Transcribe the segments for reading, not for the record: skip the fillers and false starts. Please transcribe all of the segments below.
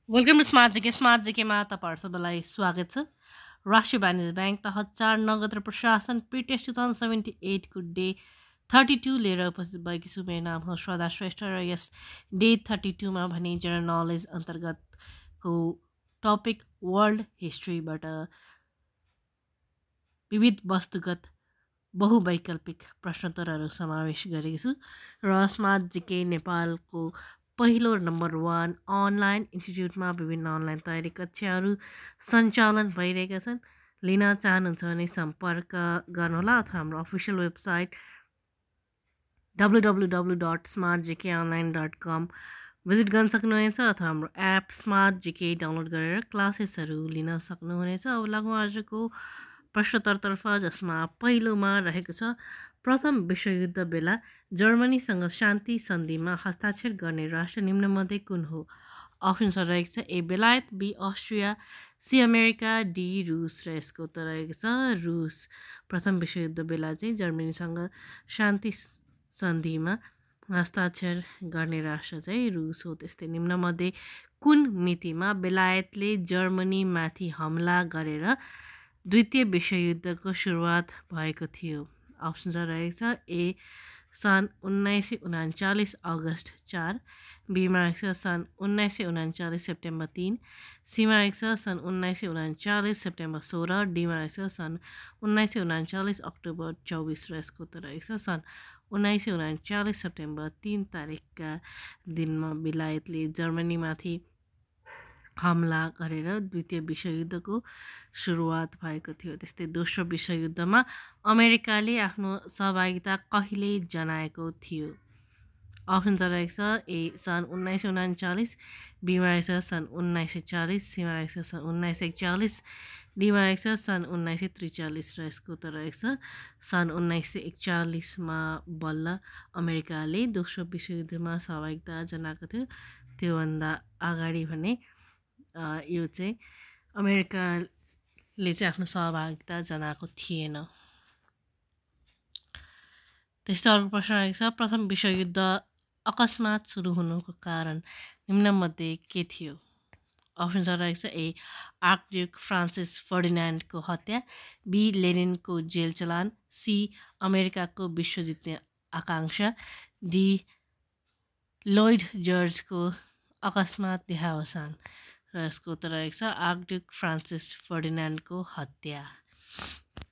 Welcome to smart जिकेमा तपाईँहरू सबैलाई स्वागत छ। राष्ट्रिय वाणिज्य ब्याङ्क तह 4 नगद र प्रशासन प्रिटेस्ट 2078 को डे 32 लिएर उपस्थित भएकी छु। मेरो नाम हो श्रद्धा श्रेष्ठ र यस डे 32 मा भने जनरल नलेज अन्तर्गतको टपिक वर्ल्ड हिस्ट्रीबाट विविध वस्तुगत बहुवैकल्पिक प्रश्नोत्तरहरू समावेश गरेको छु र स्मार्ट जिके नेपालको पहिलो नम्बर 1 अनलाइन इन्स्टिट्युटमा विभिन्न अनलाइन तयारी कक्षाहरू सञ्चालन भइरहेका छन्। लिन चाहनुहुन्छ भने सम्पर्क गर्नुहोला अथवा हाम्रो अफिसियल वेबसाइट www.smartgkonline.com भिजिट गर्न सक्नुहुनेछ अथवा हाम्रो एप स्मार्ट जिके डाउनलोड गरेर क्लासेसहरू लिन सक्नुहुनेछ। अब लागौँ आजको प्रश्नोत्तरतर्फ, जसमा पहिलोमा रहेको छ प्रथम विश्वयुद्ध बेला जर्मनीसँग शान्ति सन्धिमा हस्ताक्षर गर्ने राष्ट्र निम्नमध्ये कुन हो? अप्सन्सहरू रहेको छ ए बेलायत, B Austria, C America, D रुस र यसको उत्तर रहेको छ रुस। प्रथम विश्वयुद्ध बेला चाहिँ जर्मनीसँग शान्ति सन्धिमा हस्ताक्षर गर्ने राष्ट्र चाहिँ रुस हो। त्यस्तै निम्नमध्ये कुन मितिमा बेलायतले जर्मनीमाथि हमला गरेर द्वितीय विश्वयुद्धको सुरुवात भएको थियो? अप्सन्सहरू रहेको छ ए सन् 1939 अगस्त 4, बीमा रहेको छ सन् 1939 सेप्टेम्बर 3, सीमा रहेको छ सन् 1939 सेप्टेम्बर 16, डीमा रहेको छ सन् 1939 अक्टोबर 24 र यसको उत्तर रहेको छ सन् 1939 सेप्टेम्बर 3 तारिकका दिनमा बेलायतले जर्मनीमाथि हमला गरेर द्वितीय विश्वयुद्धको सुरुवात भएको थियो। त्यस्तै दोस्रो विश्वयुद्धमा अमेरिकाले आफ्नो सहभागिता कहिले जनाएको थियो? अप्सन्सहरू रहेको छ ए सन् 1939, बीमा रहेको छ सन् 1940, सीमा रहेको छ सन् 1941, डीमा रहेको छ सन् 1943 र यसको उत्तर रहेको छ सन् 1941मा बल्ल अमेरिकाले दोस्रो विश्वयुद्धमा सहभागिता जनाएको थियो। त्योभन्दा अगाडि भने यो चाहिँ अमेरिकाले चाहिँ आफ्नो सहभागिता जनाएको थिएन। त्यस्तै अर्को प्रश्न रहेको छ प्रथम विश्वयुद्ध अकस्मात सुरु हुनुको कारण निम्नमध्ये के थियो? अप्सन्सहरू रहेको छ ए आर्कड्युक फ्रान्सिस फर्डिनान्डको हत्या, बी लेनिनको जेल चलान, सी अमेरिकाको विश्व जित्ने आकाङ्क्षा, डी लोइड जर्जको अकस्मात देहावसान र यसको उत्तर रहेको छ आर्कड्युक फ्रान्सिस फर्डिनान्डको हत्या।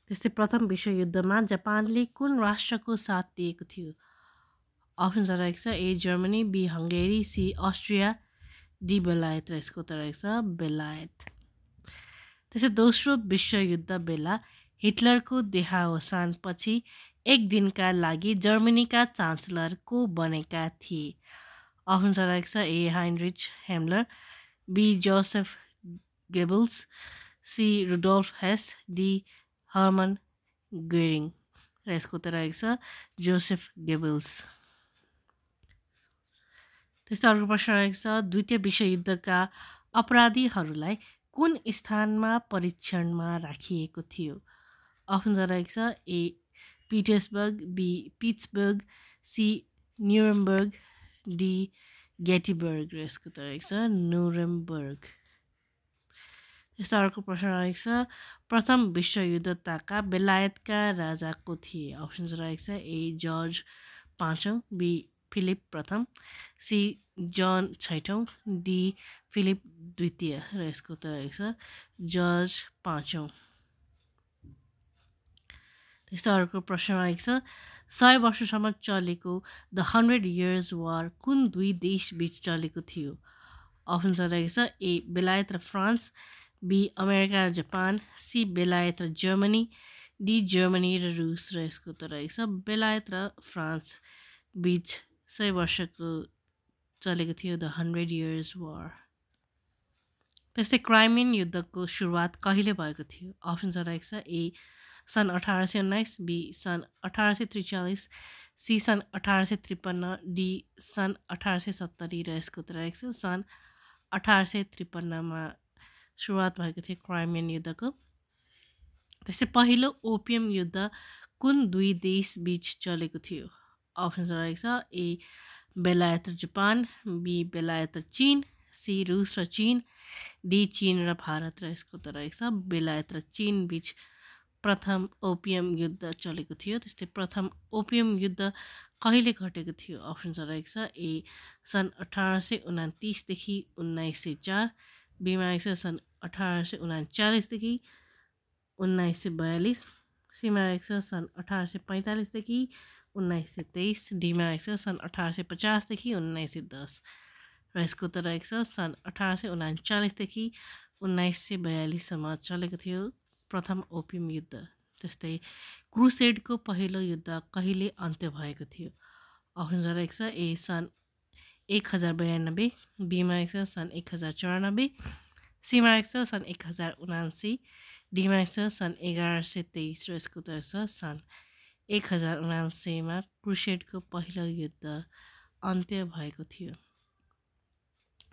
त्यस्तै प्रथम विश्वयुद्धमा जापानले कुन राष्ट्रको साथ दिएको थियो? अप्सन्सहरू रहेको छ A Germany, B Hungary, C Austria, D बेलायत र यसको उत्तर रहेको छ बेलायत। त्यसै दोस्रो विश्वयुद्ध बेला हिटलरको देहावसानपछि एक दिनका लागि जर्मनीका चान्सलर को बनेका थिए? अप्सन्सहरू रहेको छ A Heinrich Himmler, B Joseph Goebbels, C Rudolf Hess, D Hermann Goring र यसको उत्तर रहेको छ जोसेफ गेबल्स। त्यस्तै अर्को प्रश्न रहेको छ द्वितीय विश्वयुद्धका अपराधीहरूलाई कुन स्थानमा परीक्षणमा राखिएको थियो? अप्सन्सहरू रहेको छ A Petersburg, B Pittsburgh, C Nuremberg, D Gettysburg र यसको उत्तर रहेको छ न्युरेमबर्ग। त्यस्तो अर्को प्रश्न रहेको छ प्रथम विश्वयुद्धका बेलायतका राजा को थिए? अप्सन्स रहेको छ ए जर्ज 5औं, बी फिलिप प्रथम, सी जन 6औं, डी फिलिप द्वितीय र यसको उत्तर रहेको छ जर्ज 5औं। त्यस्तो अर्को प्रश्न रहेको छ 100 वर्षसम्म चलेको द 100 Years वार कुन दुई देश बीच चलेको थियो? अप्सन्सहरू रहेको छ ए बेलायत र फ्रान्स, बी अमेरिका र जापान, सी बेलायत र जर्मनी, डी जर्मनी र रुस र यसको उत्तर रहेको छ बेलायत र फ्रान्स बीच 100 वर्षको चलेको थियो द 100 Years वार। त्यस्तै क्राइमियन युद्धको सुरुवात कहिले भएको थियो? अप्सन्सहरू रहेको छ ए सन् 1819, बी सन् 1843, सी सन् 1853, डी सन् 1870 र यसको उत्तर रहेको छ सन् 1853मा सुरुवात भएको थियो क्राइमियन युद्धको। त्यस्तै पहिलो ओपियम युद्ध कुन दुई देश बीच चलेको थियो? अप्सन्स रहेको छ ए बेलायत र जापान, बी बेलायत र चीन, सी रुस र चीन, डी चीन र भारत। र यसको उत्तर रहेको छ बेलायत र चीन बीच प्रथम ओपियम युद्ध चलेको थियो। त्यस्तै प्रथम ओपियम युद्ध कहिले घटेको थियो? अप्सन्स रहेको छ ए सन् 1829 देखि 1904, बीमा रहेको छ सन् 1839 देखि 1942, सीमा रहेको छ सन् 1845 देखि 1923, डीमा रहेको छ सन् 1850 देखि 1910 र यसको उत्तर रहेको छ सन् 1839 देखि 1942सम्म चलेको थियो प्रथम ओपियम युद्ध। त्यस्तै क्रुसेडको पहिलो युद्ध कहिले अन्त्य भएको थियो? अप्सन्स रहेको छ ए सन् 1092, बीमा रहेको छ सन् 1094, सीमा रहेको छ सन् 1079, डीमा रहेको छ सन् 1123 र यसको उत्तर छ सन् 1079मा क्रुसेडको पहिलो युद्ध अन्त्य भएको थियो।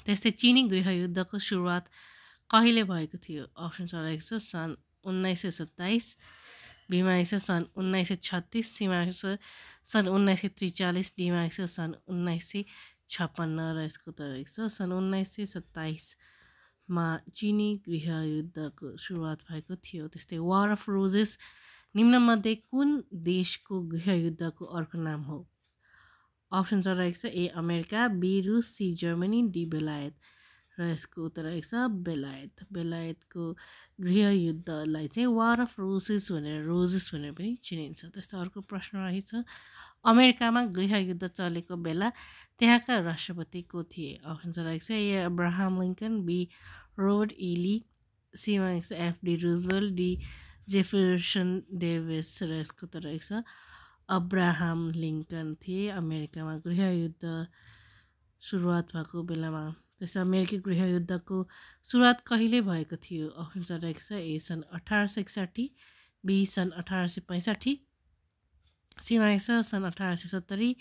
त्यस्तै चिनी गृहयुद्धको सुरुवात कहिले भएको थियो? अप्सन्स रहेको छ सन् 1927, बीमा रहेको छ सन् 1936, सीमा रहेको छ सन् 1943, डीमा रहेको छ सन् 1956 र यसको उत्तर रहेको छ सन् 1927मा चिनी गृहयुद्धको सुरुवात भएको थियो। त्यस्तै वार अफ रोजेस निम्नमध्ये कुन देशको गृहयुद्धको अर्को नाम हो? अप्सन्स रहेको छ ए अमेरिका, बी रुस, सी जर्मनी, डी बेलायत र यसको उत्तर रहेको छ बेलायत। बेलायतको गृहयुद्धलाई चाहिँ वार अफ रोजेस भनेर पनि चिनिन्छ। त्यस्तै अर्को प्रश्न रहेछ अमेरिकामा गृहयुद्ध चलेको बेला त्यहाँका राष्ट्रपति को थिए? अप्सन्स रहेको छ ए अब्राहम लिङ्कन, बी रोबर्ट ई ली, सीमा रहेको छ FD Roosevelt, D Jefferson Davis र यसको उत्तर रहेको छ अब्राहम लिङ्कन थिए अमेरिकामा गृहयुद्ध सुरुवात भएको बेलामा। त्यस्तै अमेरिकी गृहयुद्धको सुरुवात कहिले भएको थियो? अप्सन्स रहेको छ ए सन् 1861, बी सन् 1865, सीमा रहेको छ सन् 1870,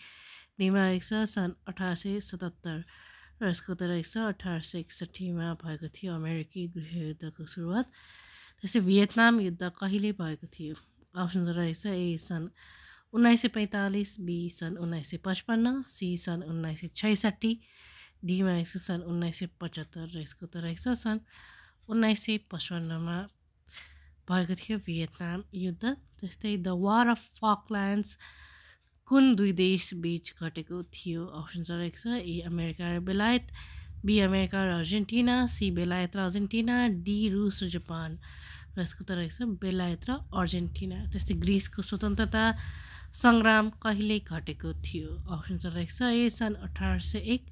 डीमा रहेको छ सन् 1877 र यसको उत्तर रहेको छ 1861मा भएको थियो अमेरिकी गृहयुद्धको सुरुवात। त्यस्तै भियतनाम युद्ध कहिले भएको थियो? अप्सन्स रहेको छ ए सन् 1945, बी सन् 1955, सी सन् 1966, डीमा रहेको छ सन् 1975 र यसको उत्तर रहेको छ सन् 1955मा भएको थियो भियतनाम युद्ध। त्यस्तै द वार अफ फकल्यान्ड्स कुन दुई देश बीच घटेको थियो? अप्सन्स रहेको छ ए अमेरिका र बेलायत, बी अमेरिका र अर्जेन्टिना, सी बेलायत र अर्जेन्टिना, डी रुस र जापान र यसको उत्तर रहेको छ बेलायत र अर्जेन्टिना। त्यस्तै ग्रिसको स्वतन्त्रता सङ्ग्राम कहिले घटेको थियो? अप्सन्स रहेको छ ए सन् 1801,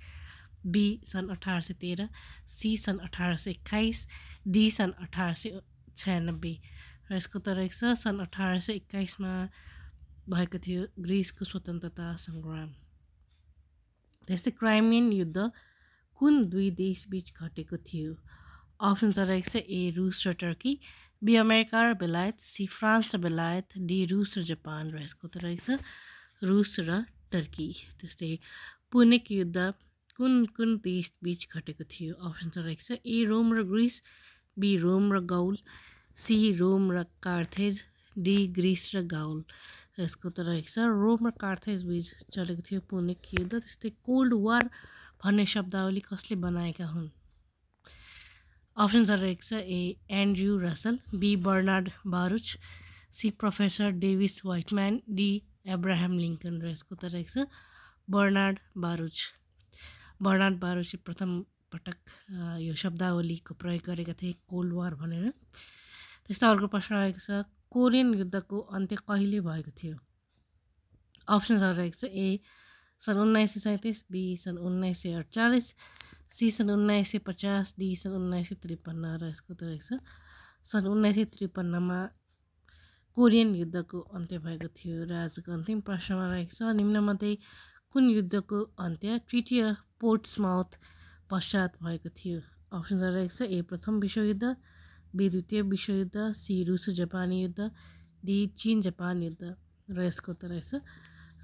बी सन् 1813, सी सन् 1821, डी सन् 1896 र यसको उत्तर रहेको छ सन् 1821मा भएको थियो ग्रिसको स्वतन्त्रता सङ्ग्राम। त्यस्तै क्राइमियन युद्ध कुन दुई देश बीच घटेको थियो? अप्सन्स रहेको छ ए रुस र टर्की, बी अमेरिका र बेलायत, सी फ्रान्स र बेलायत, डी रुस र जापान र यसको उत्तर रहेको छ रुस र टर्की। त्यस्तै पुनिक युद्ध कुन कुन देश बीच घटेको थियो? अप्सन्स रहेको छ ए रोम र ग्रिस, बी रोम र गौल, सी रोम र कार्थेज, डी ग्रिस र गाउल र यसको उत्तर रहेको छ रोम र कार्थेज बीच चलेको थियो पुनिक युद्ध। त्यस्तै कोल्ड वार भन्ने शब्दावली कसले बनाएका हुन्? अप्सन्स रहेको छ A Andrew Russell, B Bernard Baruch, C professor Davis Whiteman, D Abraham Lincoln र यसको उत्तर रहेको छ बर्नार्ड बारुच। बर्नार्ड बारुचले प्रथम पटक यो शब्दावलीको प्रयोग गरेका थिए कोल्ड वार भनेर। त्यस्तै अर्को प्रश्न रहेको छ कोरियन युद्धको अन्त्य कहिले भएको थियो? अप्सन्सहरू रहेको छ ए सन् 1937, बी सन् 1948, सी सन् 1950, डी सन् 1953 र यसको उत्तर रहेको छ सन् 1953मा कोरियन युद्धको अन्त्य भएको थियो। र आजको अन्तिम प्रश्नमा रहेको छ निम्नमध्ये कुन युद्धको अन्त्य ट्रिटी अफ पोर्ट्समाउथ पश्चात भएको थियो? अप्सन्सहरू रहेको छ ए प्रथम विश्वयुद्ध, बी द्वितीय विश्वयुद्ध, सी रुसो जापानी युद्ध, डी चीन जापान युद्ध र यसको उत्तर रहेछ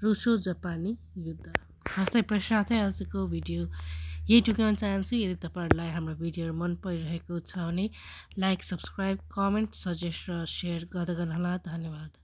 रुसो जापानी युद्ध। हस्तै प्रश्न थियो आजको भिडियो यही टुक्याउन चाहन्छु। यदि तपाईँहरूलाई हाम्रो भिडियोहरू मन परिरहेको छ भने लाइक, सब्सक्राइब, कमेन्ट, सजेस्ट र सेयर गर्दै गर्नुहोला। धन्यवाद।